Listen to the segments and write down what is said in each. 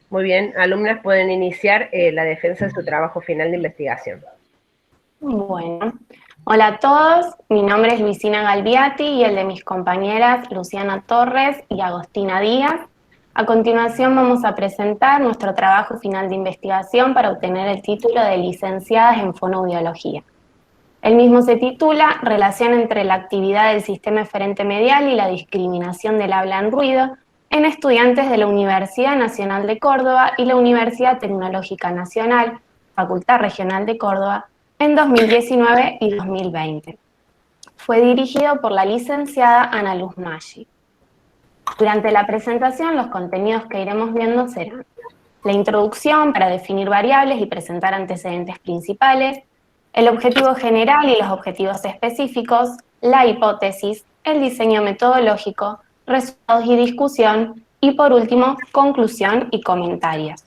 Muy bien, alumnas pueden iniciar la defensa de su trabajo final de investigación. Bueno, hola a todos, mi nombre es Luisina Galviati y el de mis compañeras Luciana Torres y Agostina Díaz. A continuación vamos a presentar nuestro trabajo final de investigación para obtener el título de licenciadas en fonoaudiología. El mismo se titula Relación entre la actividad del sistema eferente medial y la discriminación del habla en ruido en estudiantes de la Universidad Nacional de Córdoba y la Universidad Tecnológica Nacional, Facultad Regional de Córdoba, en 2019 y 2020. Fue dirigido por la licenciada Ana Luz Maggi. Durante la presentación, los contenidos que iremos viendo serán la introducción para definir variables y presentar antecedentes principales, el objetivo general y los objetivos específicos, la hipótesis, el diseño metodológico, resultados y discusión, y por último, conclusión y comentarios.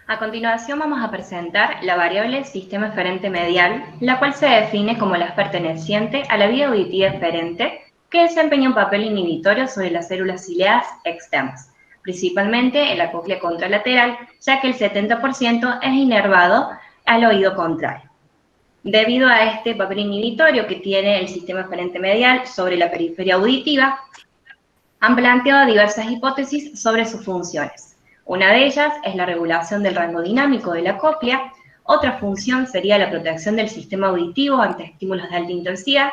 A continuación vamos a presentar la variable sistema eferente medial, la cual se define como la perteneciente a la vía auditiva eferente que desempeña un papel inhibitorio sobre las células ciliadas externas, principalmente en la cóclea contralateral, ya que el 70% es inervado al oído contrario. Debido a este papel inhibitorio que tiene el sistema eferente medial sobre la periferia auditiva, han planteado diversas hipótesis sobre sus funciones. Una de ellas es la regulación del rango dinámico de la cóclea, otra función sería la protección del sistema auditivo ante estímulos de alta intensidad,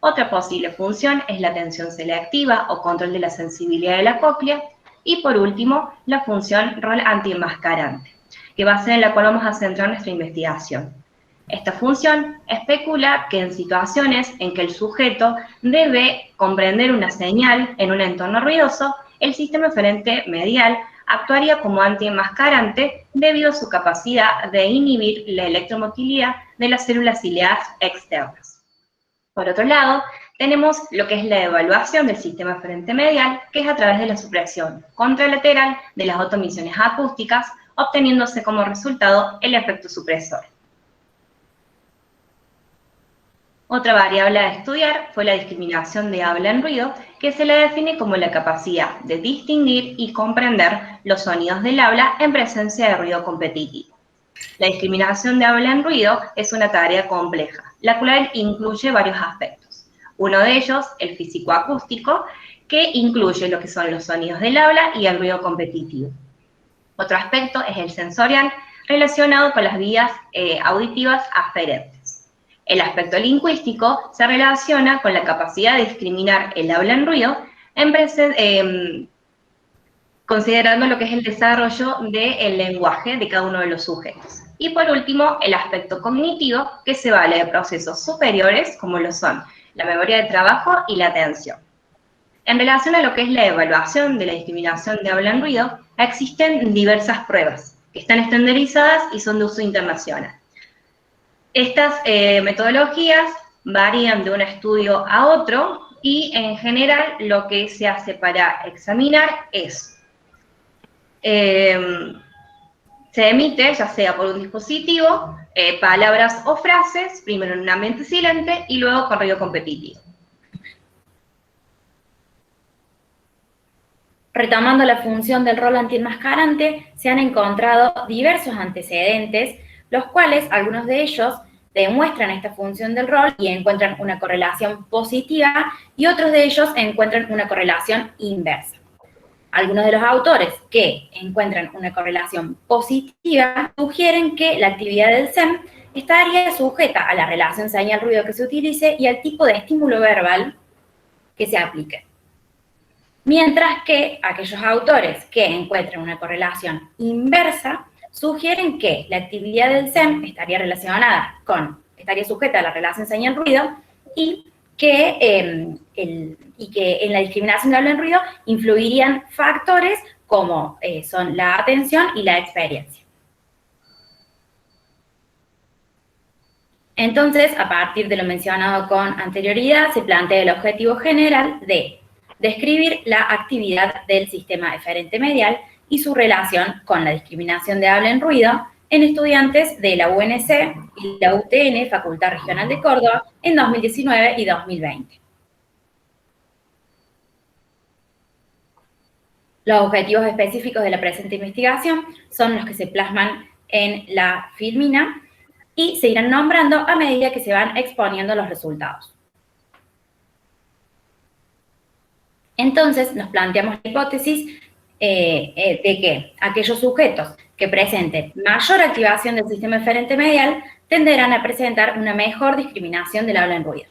otra posible función es la atención selectiva o control de la sensibilidad de la cóclea, y por último, la función rol antienmascarante, que va a ser en la cual vamos a centrar nuestra investigación. Esta función especula que en situaciones en que el sujeto debe comprender una señal en un entorno ruidoso, el sistema eferente medial actuaría como antienmascarante debido a su capacidad de inhibir la electromotilidad de las células ciliadas externas. Por otro lado, tenemos lo que es la evaluación del sistema eferente medial, que es a través de la supresión contralateral de las autoemisiones acústicas, obteniéndose como resultado el efecto supresor. Otra variable a estudiar fue la discriminación de habla en ruido, que se le define como la capacidad de distinguir y comprender los sonidos del habla en presencia de ruido competitivo. La discriminación de habla en ruido es una tarea compleja, la cual incluye varios aspectos. Uno de ellos, el físico-acústico, que incluye lo que son los sonidos del habla y el ruido competitivo. Otro aspecto es el sensorial, relacionado con las vías auditivas aferentes. El aspecto lingüístico se relaciona con la capacidad de discriminar el habla en ruido, considerando lo que es el desarrollo del lenguaje de cada uno de los sujetos. Y por último, el aspecto cognitivo, que se vale de procesos superiores, como lo son la memoria de trabajo y la atención. En relación a lo que es la evaluación de la discriminación de habla en ruido, existen diversas pruebas que están estandarizadas y son de uso internacional. Estas metodologías varían de un estudio a otro y en general lo que se hace para examinar es, se emite, ya sea por un dispositivo, palabras o frases, primero en un ambiente silente y luego con ruido competitivo. Retomando la función del rol antienmascarante, se han encontrado diversos antecedentes, los cuales, algunos de ellos, demuestran esta función del rol y encuentran una correlación positiva, y otros de ellos encuentran una correlación inversa. Algunos de los autores que encuentran una correlación positiva sugieren que la actividad del SEM estaría sujeta a la relación señal-ruido que se utilice y al tipo de estímulo verbal que se aplique. Mientras que aquellos autores que encuentran una correlación inversa sugieren que la actividad del SEM estaría sujeta a la relación señal-ruido y que en la discriminación de habla en ruido influirían factores como son la atención y la experiencia. Entonces, a partir de lo mencionado con anterioridad, se plantea el objetivo general de describir la actividad del sistema eferente medial y su relación con la discriminación de habla en ruido en estudiantes de la UNC y la UTN, Facultad Regional de Córdoba, en 2019 y 2020. Los objetivos específicos de la presente investigación son los que se plasman en la filmina y se irán nombrando a medida que se van exponiendo los resultados. Entonces, nos planteamos la hipótesis de que aquellos sujetos que presenten mayor activación del sistema eferente medial tenderán a presentar una mejor discriminación del habla en ruido.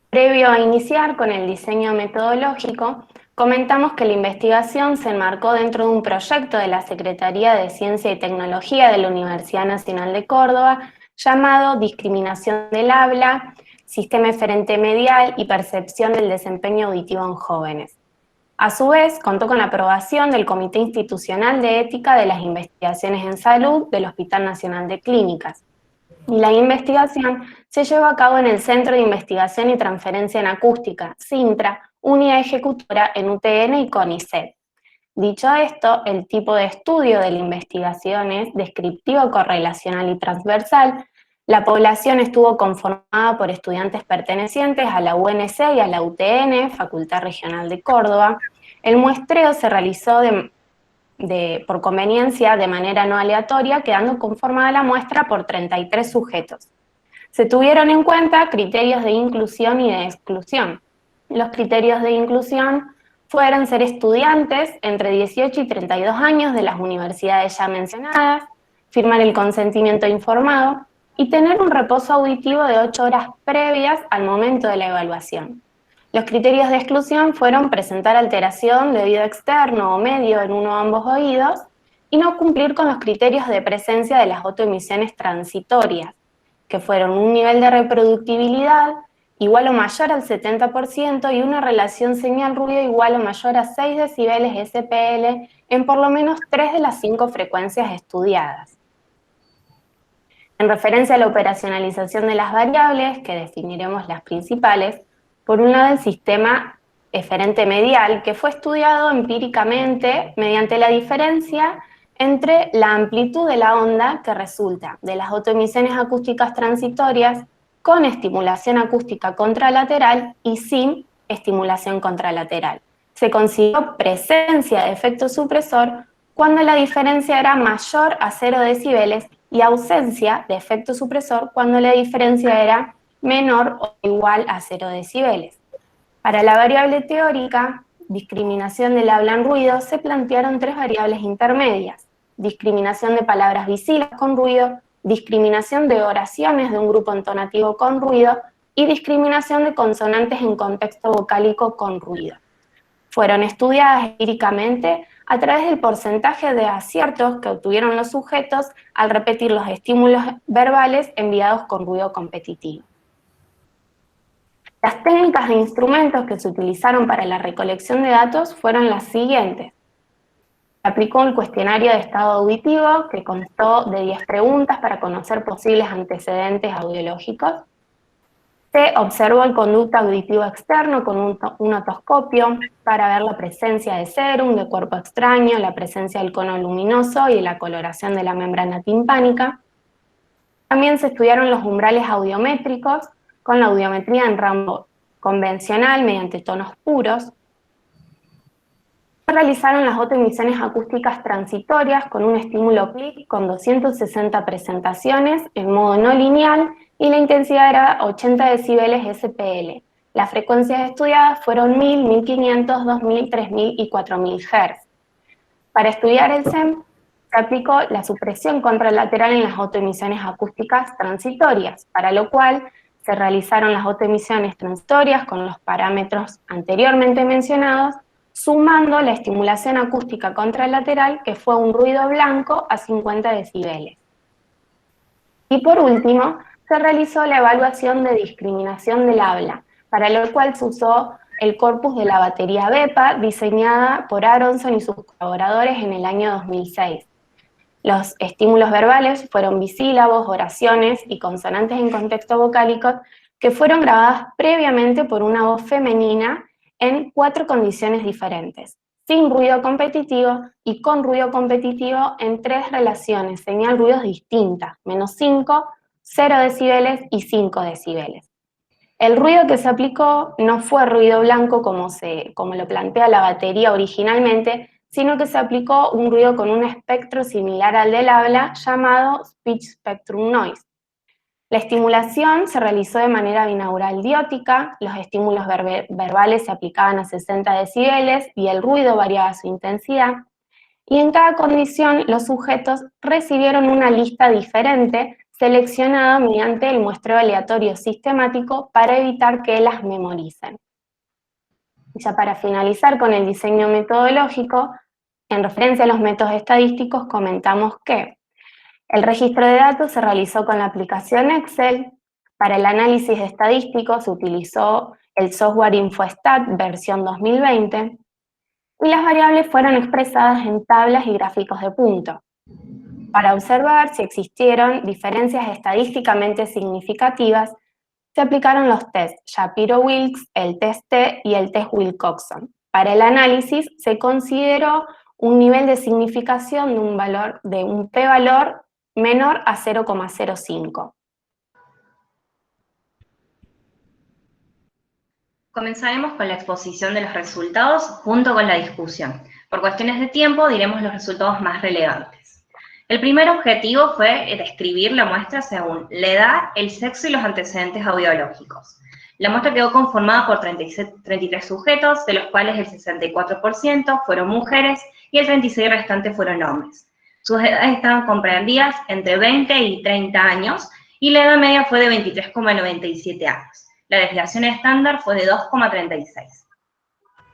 Previo a iniciar con el diseño metodológico, comentamos que la investigación se enmarcó dentro de un proyecto de la Secretaría de Ciencia y Tecnología de la Universidad Nacional de Córdoba llamado Discriminación del habla, Sistema eferente medial y percepción del desempeño auditivo en jóvenes. A su vez, contó con la aprobación del Comité Institucional de Ética de las Investigaciones en Salud del Hospital Nacional de Clínicas. Y la investigación se llevó a cabo en el Centro de Investigación y Transferencia en Acústica, CINTRA, unidad ejecutora en UTN y CONICET. Dicho esto, el tipo de estudio de la investigación es descriptivo, correlacional y transversal. La población estuvo conformada por estudiantes pertenecientes a la UNC y a la UTN, Facultad Regional de Córdoba. El muestreo se realizó por conveniencia de manera no aleatoria, quedando conformada la muestra por 33 sujetos. Se tuvieron en cuenta criterios de inclusión y de exclusión. Los criterios de inclusión fueron ser estudiantes entre 18 y 32 años de las universidades ya mencionadas, firmar el consentimiento informado y tener un reposo auditivo de 8 horas previas al momento de la evaluación. Los criterios de exclusión fueron presentar alteración de oído externo o medio en uno o ambos oídos y no cumplir con los criterios de presencia de las autoemisiones transitorias, que fueron un nivel de reproductibilidad igual o mayor al 70% y una relación señal-ruido igual o mayor a 6 decibeles SPL en por lo menos 3 de las 5 frecuencias estudiadas. En referencia a la operacionalización de las variables, que definiremos las principales, por un lado el sistema eferente medial, que fue estudiado empíricamente mediante la diferencia entre la amplitud de la onda que resulta de las autoemisiones acústicas transitorias con estimulación acústica contralateral y sin estimulación contralateral. Se consiguió presencia de efecto supresor cuando la diferencia era mayor a 0 decibeles y ausencia de efecto supresor cuando la diferencia era menor o igual a 0 decibeles. Para la variable teórica, discriminación del habla en ruido, se plantearon 3 variables intermedias: discriminación de palabras visibles con ruido, discriminación de oraciones de un grupo entonativo con ruido y discriminación de consonantes en contexto vocálico con ruido. Fueron estudiadas empíricamente a través del porcentaje de aciertos que obtuvieron los sujetos al repetir los estímulos verbales enviados con ruido competitivo. Las técnicas e instrumentos que se utilizaron para la recolección de datos fueron las siguientes. Se aplicó el cuestionario de estado auditivo, que constó de 10 preguntas para conocer posibles antecedentes audiológicos. Se observó el conducto auditivo externo con un otoscopio para ver la presencia de serum, de cuerpo extraño, la presencia del cono luminoso y la coloración de la membrana timpánica. También se estudiaron los umbrales audiométricos con la audiometría en rango convencional mediante tonos puros. Se realizaron las autoemisiones acústicas transitorias con un estímulo clic con 260 presentaciones en modo no lineal y la intensidad era 80 decibeles SPL. Las frecuencias estudiadas fueron 1000, 1500, 2000, 3000 y 4000 Hz. Para estudiar el SEM, se aplicó la supresión contralateral en las autoemisiones acústicas transitorias, para lo cual se realizaron las autoemisiones transitorias con los parámetros anteriormente mencionados, sumando la estimulación acústica contralateral, que fue un ruido blanco a 50 decibeles. Y por último, se realizó la evaluación de discriminación del habla, para lo cual se usó el corpus de la batería BEPA, diseñada por Aronson y sus colaboradores en el año 2006. Los estímulos verbales fueron bisílabos, oraciones y consonantes en contexto vocálico que fueron grabadas previamente por una voz femenina en 4 condiciones diferentes: sin ruido competitivo y con ruido competitivo en 3 relaciones, señal-ruidos distintas, -5, 0 decibeles y 5 decibeles. El ruido que se aplicó no fue ruido blanco como lo plantea la batería originalmente, sino que se aplicó un ruido con un espectro similar al del habla llamado Speech Spectrum Noise. La estimulación se realizó de manera binaural diótica, los estímulos verbales se aplicaban a 60 decibeles y el ruido variaba su intensidad, y en cada condición los sujetos recibieron una lista diferente seleccionada mediante el muestreo aleatorio sistemático para evitar que las memoricen. Ya para finalizar con el diseño metodológico, en referencia a los métodos estadísticos comentamos que el registro de datos se realizó con la aplicación Excel. Para el análisis estadístico se utilizó el software InfoStat versión 2020 y las variables fueron expresadas en tablas y gráficos de punto. Para observar si existieron diferencias estadísticamente significativas, se aplicaron los tests Shapiro-Wilks, el test T y el test Wilcoxon. Para el análisis se consideró un nivel de significación de un p-valor menor a 0,05. Comenzaremos con la exposición de los resultados junto con la discusión. Por cuestiones de tiempo diremos los resultados más relevantes. El primer objetivo fue describir la muestra según la edad, el sexo y los antecedentes audiológicos. La muestra quedó conformada por 33 sujetos, de los cuales el 64% fueron mujeres y el 36% restante fueron hombres. Sus edades estaban comprendidas entre 20 y 30 años y la edad media fue de 23,97 años. La desviación estándar fue de 2,36.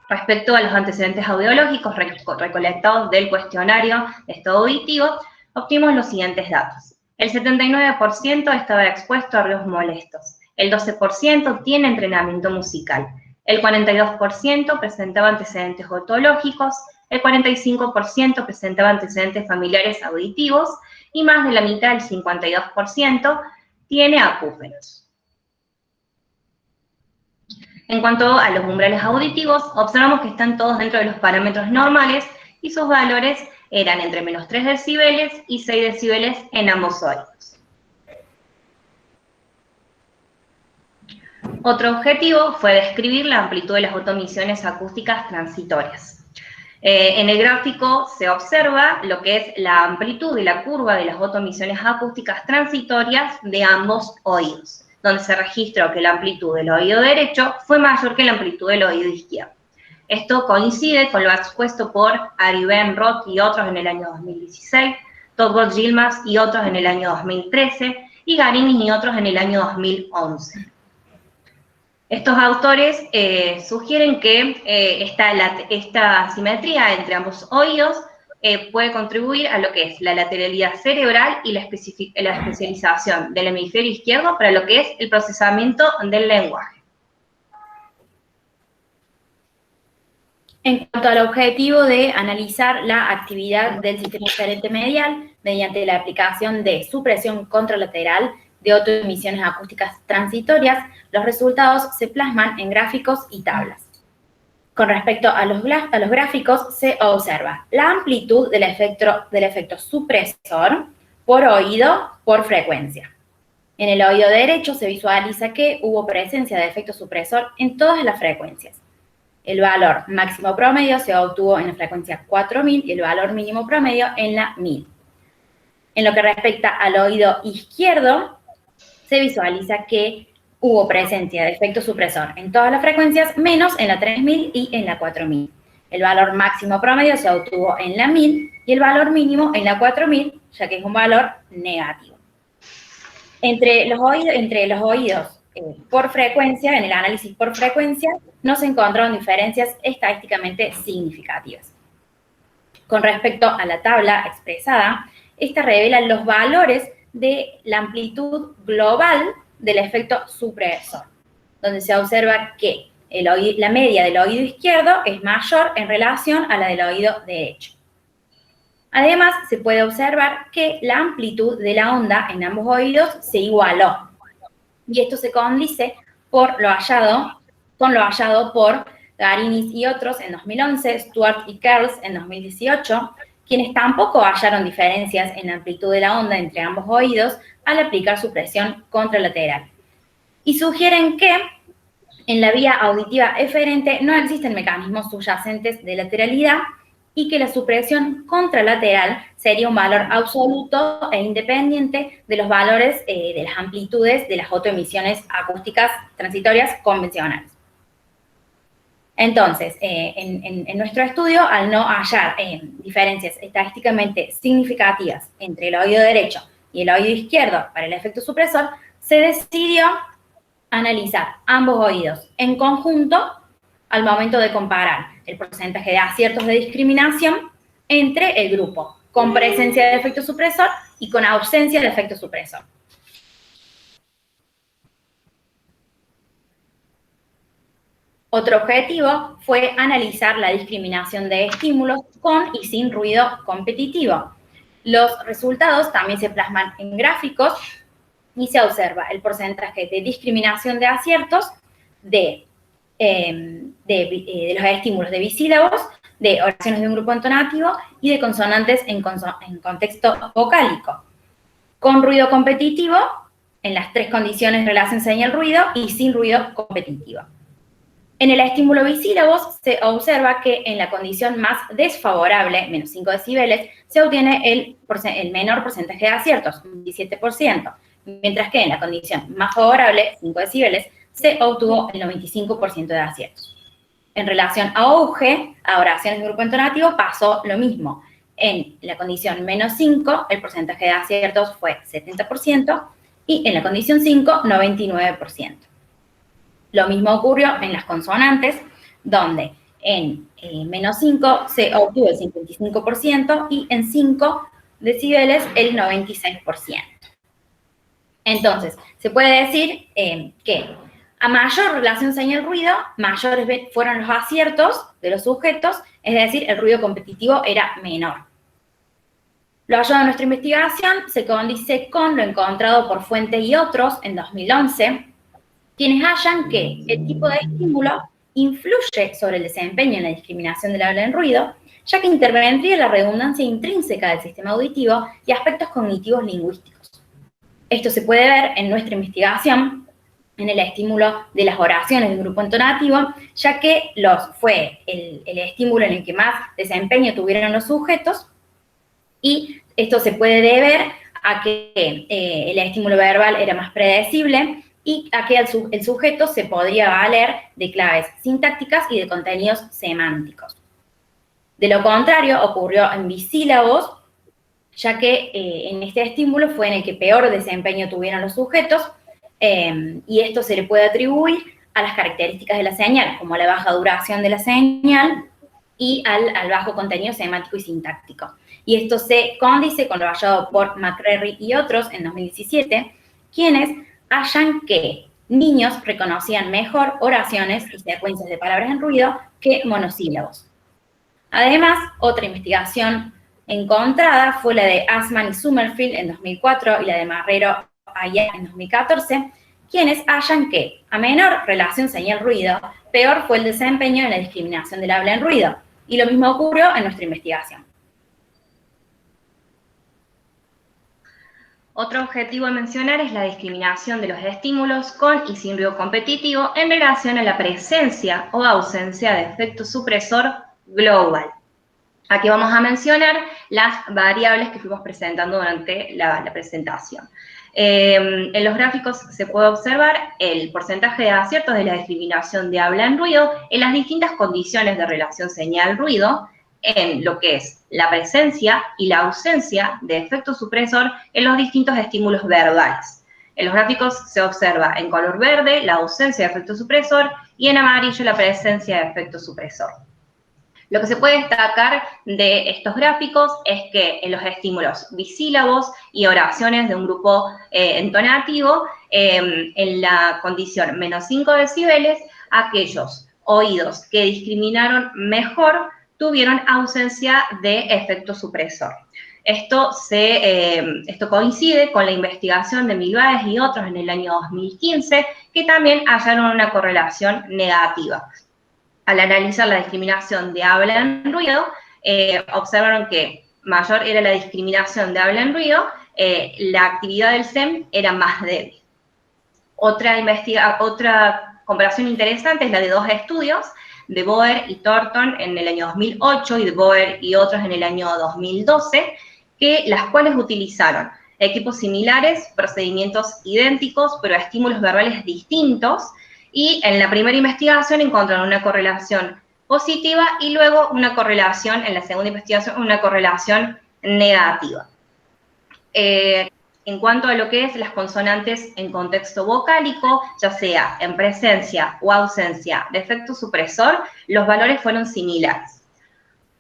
Respecto a los antecedentes audiológicos recolectados del cuestionario de estado auditivo, obtuvimos los siguientes datos. El 79% estaba expuesto a ruidos molestos, el 12% tiene entrenamiento musical, el 42% presentaba antecedentes otológicos, el 45% presentaba antecedentes familiares auditivos y más de la mitad, el 52%, tiene acúfenos. En cuanto a los umbrales auditivos, observamos que están todos dentro de los parámetros normales y sus valores eran entre menos 3 decibeles y 6 decibeles en ambos oídos. Otro objetivo fue describir la amplitud de las autoemisiones acústicas transitorias. En el gráfico se observa lo que es la amplitud de la curva de las autoemisiones acústicas transitorias de ambos oídos, donde se registró que la amplitud del oído derecho fue mayor que la amplitud del oído izquierdo. Esto coincide con lo expuesto por Ari Ben Roth y otros en el año 2016, Todwell Yilmaz y otros en el año 2013, y Garini y otros en el año 2011. Estos autores sugieren que esta asimetría entre ambos oídos puede contribuir a lo que es la lateralidad cerebral y la especialización del hemisferio izquierdo para lo que es el procesamiento del lenguaje. En cuanto al objetivo de analizar la actividad del sistema eferente medial mediante la aplicación de supresión contralateral de autoemisiones acústicas transitorias, los resultados se plasman en gráficos y tablas. Con respecto a los gráficos, se observa la amplitud del efecto supresor por oído por frecuencia. En el oído derecho se visualiza que hubo presencia de efecto supresor en todas las frecuencias. El valor máximo promedio se obtuvo en la frecuencia 4000 y el valor mínimo promedio en la 1000. En lo que respecta al oído izquierdo, se visualiza que hubo presencia de efecto supresor en todas las frecuencias, menos en la 3000 y en la 4000. El valor máximo promedio se obtuvo en la 1000 y el valor mínimo en la 4000, ya que es un valor negativo. Entre los oídos por frecuencia, en el análisis por frecuencia, no se encontraron diferencias estadísticamente significativas. Con respecto a la tabla expresada, esta revela los valores de la amplitud global del efecto supresor, donde se observa que la media del oído izquierdo es mayor en relación a la del oído derecho. Además, se puede observar que la amplitud de la onda en ambos oídos se igualó, y esto se condice con lo hallado por Garinis y otros en 2011, Stuart y Kerls en 2018, quienes tampoco hallaron diferencias en la amplitud de la onda entre ambos oídos al aplicar supresión contralateral. y sugieren que en la vía auditiva eferente no existen mecanismos subyacentes de lateralidad y que la supresión contralateral sería un valor absoluto e independiente de los valores de las amplitudes de las autoemisiones acústicas transitorias convencionales. Entonces, en nuestro estudio, al no hallar diferencias estadísticamente significativas entre el oído derecho y el oído izquierdo para el efecto supresor, se decidió analizar ambos oídos en conjunto al momento de comparar el porcentaje de aciertos de discriminación entre el grupo con presencia de efecto supresor y con ausencia de efecto supresor. Otro objetivo fue analizar la discriminación de estímulos con y sin ruido competitivo. Los resultados también se plasman en gráficos y se observa el porcentaje de discriminación de aciertos de los estímulos de bisílabos, de oraciones de un grupo entonativo y de consonantes en contexto vocálico, con ruido competitivo en las tres condiciones relación señal-ruido y sin ruido competitivo. En el estímulo bisílabos se observa que en la condición más desfavorable, menos 5 decibeles, se obtiene el menor porcentaje de aciertos, un 17%, mientras que en la condición más favorable, 5 decibeles, se obtuvo el 95% de aciertos. En relación a auge, a oraciones de grupo entonativo, pasó lo mismo. En la condición menos 5, el porcentaje de aciertos fue 70%, y en la condición 5, 99%. Lo mismo ocurrió en las consonantes, donde en menos 5 se obtuvo el 55% y en 5 decibeles el 96%. Entonces, se puede decir que a mayor relación señal-ruido, mayores fueron los aciertos de los sujetos, es decir, el ruido competitivo era menor. Lo hallado en nuestra investigación se condice con lo encontrado por Fuente y otros en 2011, quienes hallan que el tipo de estímulo influye sobre el desempeño en la discriminación del habla en ruido, ya que intervendría la redundancia intrínseca del sistema auditivo y aspectos cognitivos lingüísticos. Esto se puede ver en nuestra investigación en el estímulo de las oraciones del grupo entonativo, ya que fue el estímulo en el que más desempeño tuvieron los sujetos, y esto se puede deber a que el estímulo verbal era más predecible y a que el sujeto se podría valer de claves sintácticas y de contenidos semánticos. De lo contrario, ocurrió en bisílabos, ya que en este estímulo fue en el que peor desempeño tuvieron los sujetos, y esto se le puede atribuir a las características de la señal, como la baja duración de la señal y al bajo contenido semántico y sintáctico. Y esto se condice con lo hallado por McCreary y otros en 2017, quienes hallan que niños reconocían mejor oraciones y secuencias de palabras en ruido que monosílabos. Además, otra investigación encontrada fue la de Assman y Summerfield en 2004 y la de Marrero allá en 2014, quienes hallan que a menor relación señal-ruido, peor fue el desempeño en la discriminación del habla en ruido. Y lo mismo ocurrió en nuestra investigación. Otro objetivo a mencionar es la discriminación de los estímulos con y sin ruido competitivo en relación a la presencia o ausencia de efecto supresor global. Aquí vamos a mencionar las variables que fuimos presentando durante la presentación. En los gráficos se puede observar el porcentaje de aciertos de la discriminación de habla en ruido en las distintas condiciones de relación señal-ruido, en lo que es la presencia y la ausencia de efecto supresor en los distintos estímulos verbales. En los gráficos se observa en color verde la ausencia de efecto supresor y en amarillo la presencia de efecto supresor. Lo que se puede destacar de estos gráficos es que en los estímulos bisílabos y oraciones de un grupo entonativo, en la condición menos 5 decibeles, aquellos oídos que discriminaron mejor tuvieron ausencia de efecto supresor. Esto coincide con la investigación de Milbáez y otros en el año 2015, que también hallaron una correlación negativa. Al analizar la discriminación de habla en ruido, observaron que mayor era la discriminación de habla en ruido, la actividad del SEM era más débil. Otra comparación interesante es la de dos estudios, de Boer y Thornton en el año 2008 y de Boer y otros en el año 2012, las cuales utilizaron equipos similares, procedimientos idénticos, pero estímulos verbales distintos, y en la primera investigación encontraron una correlación positiva y luego una correlación, en la segunda investigación, una correlación negativa. En cuanto a lo que es las consonantes en contexto vocálico, ya sea en presencia o ausencia de efecto supresor, los valores fueron similares.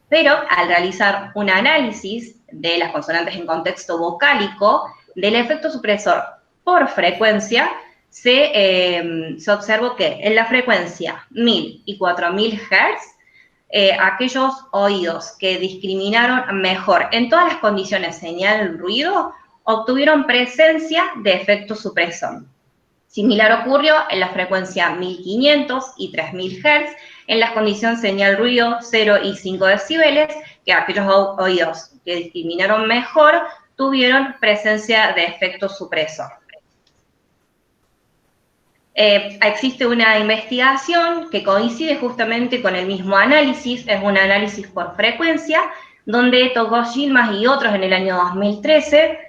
Pero al realizar un análisis de las consonantes en contexto vocálico, del efecto supresor por frecuencia, se observó que en la frecuencia 1000 y 4000 Hz, aquellos oídos que discriminaron mejor en todas las condiciones señal-ruido, obtuvieron presencia de efecto supresor. Similar ocurrió en la frecuencia 1500 y 3000 Hz, en las condiciones señal-ruido 0 y 5 decibeles, que aquellos oídos que discriminaron mejor tuvieron presencia de efecto supresor. Existe una investigación que coincide justamente con el mismo análisis, es un análisis por frecuencia, donde Togosh Yilmaz y otros en el año 2013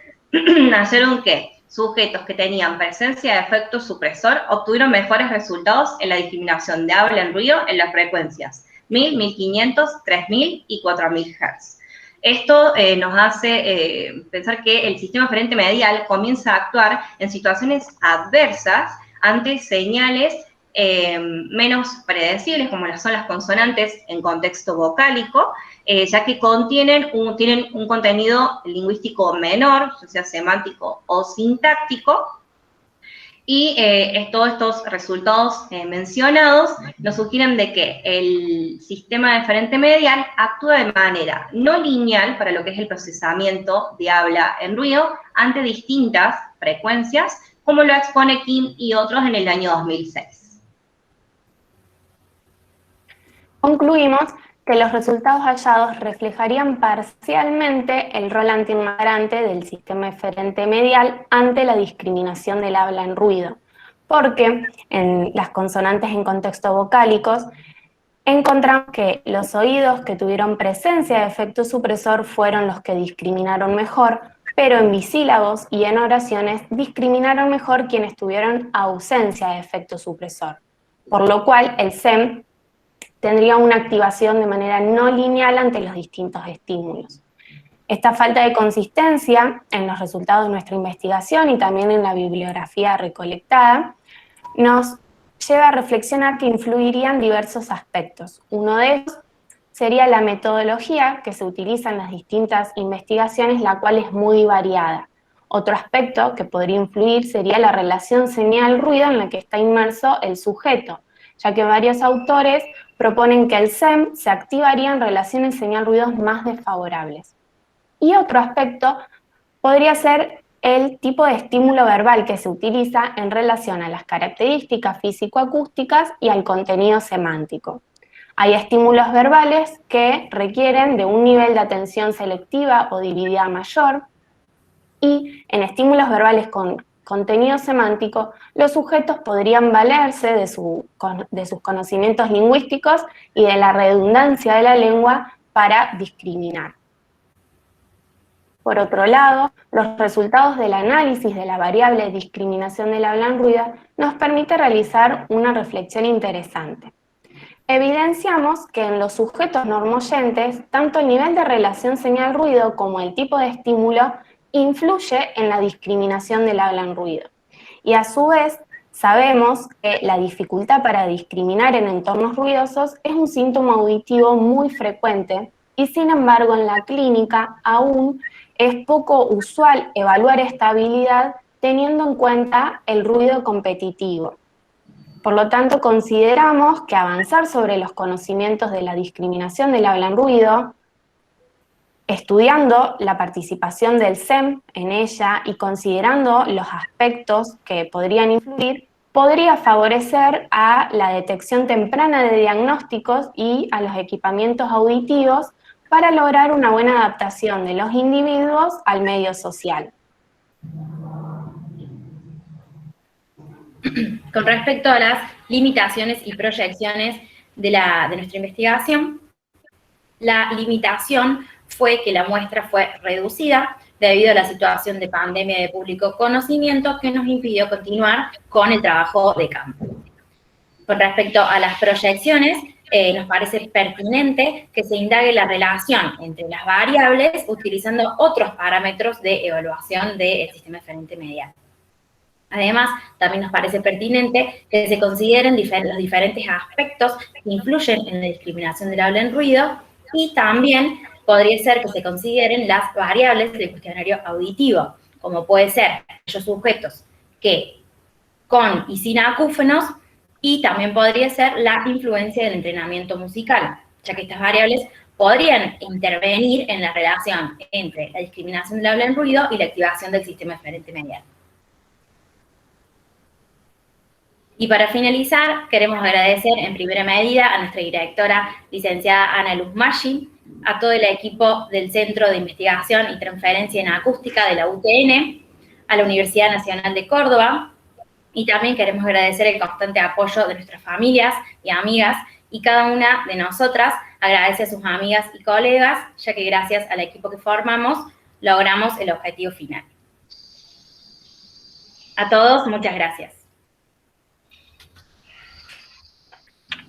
hallaron que sujetos que tenían presencia de efecto supresor obtuvieron mejores resultados en la discriminación de habla en ruido en las frecuencias 1000, 1500, 3000 y 4000 Hz. Esto nos hace pensar que el sistema aferente medial comienza a actuar en situaciones adversas ante señales menos predecibles, como son las consonantes en contexto vocálico, ya que tienen un contenido lingüístico menor, ya sea semántico o sintáctico, y todos estos resultados mencionados nos sugieren de que el sistema deferente medial actúa de manera no lineal para lo que es el procesamiento de habla en ruido ante distintas frecuencias, como lo expone Kim y otros en el año 2006. Concluimos que los resultados hallados reflejarían parcialmente el rol antiinmigrante del sistema eferente medial ante la discriminación del habla en ruido, porque en las consonantes en contexto vocálicos encontramos que los oídos que tuvieron presencia de efecto supresor fueron los que discriminaron mejor, pero en bisílabos y en oraciones discriminaron mejor quienes tuvieron ausencia de efecto supresor, por lo cual el SEM tendría una activación de manera no lineal ante los distintos estímulos. Esta falta de consistencia en los resultados de nuestra investigación y también en la bibliografía recolectada nos lleva a reflexionar que influirían diversos aspectos. Uno de ellos sería la metodología que se utiliza en las distintas investigaciones, la cual es muy variada. Otro aspecto que podría influir sería la relación señal-ruido en la que está inmerso el sujeto, ya que varios autores proponen que el SEM se activaría en relaciones señal-ruidos más desfavorables. Y otro aspecto podría ser el tipo de estímulo verbal que se utiliza en relación a las características físico-acústicas y al contenido semántico. Hay estímulos verbales que requieren de un nivel de atención selectiva o dividida mayor, y en estímulos verbales con contenido semántico, los sujetos podrían valerse de sus conocimientos lingüísticos y de la redundancia de la lengua para discriminar. Por otro lado, los resultados del análisis de la variable discriminación del habla en ruido nos permite realizar una reflexión interesante. Evidenciamos que en los sujetos normoyentes, tanto el nivel de relación señal-ruido como el tipo de estímulo influye en la discriminación del habla en ruido. Y a su vez, sabemos que la dificultad para discriminar en entornos ruidosos es un síntoma auditivo muy frecuente y sin embargo en la clínica aún es poco usual evaluar esta habilidad teniendo en cuenta el ruido competitivo. Por lo tanto, consideramos que avanzar sobre los conocimientos de la discriminación del habla en ruido, estudiando la participación del SEM en ella y considerando los aspectos que podrían influir, podría favorecer a la detección temprana de diagnósticos y a los equipamientos auditivos para lograr una buena adaptación de los individuos al medio social. Con respecto a las limitaciones y proyecciones de nuestra investigación, la limitación fue que la muestra fue reducida debido a la situación de pandemia de público conocimiento que nos impidió continuar con el trabajo de campo. Con respecto a las proyecciones, nos parece pertinente que se indague la relación entre las variables utilizando otros parámetros de evaluación del sistema eferente medial. Además, también nos parece pertinente que se consideren los diferentes aspectos que influyen en la discriminación del habla en ruido y también podría ser que se consideren las variables del cuestionario auditivo, como puede ser aquellos sujetos que con y sin acúfenos, y también podría ser la influencia del entrenamiento musical, ya que estas variables podrían intervenir en la relación entre la discriminación del habla en ruido y la activación del sistema eferente medial. Y para finalizar, queremos agradecer en primera medida a nuestra directora, licenciada Ana Luz Maggi, a todo el equipo del Centro de Investigación y Transferencia en Acústica de la UTN, a la Universidad Nacional de Córdoba, y también queremos agradecer el constante apoyo de nuestras familias y amigas, y cada una de nosotras agradece a sus amigas y colegas, ya que gracias al equipo que formamos, logramos el objetivo final. A todos, muchas gracias.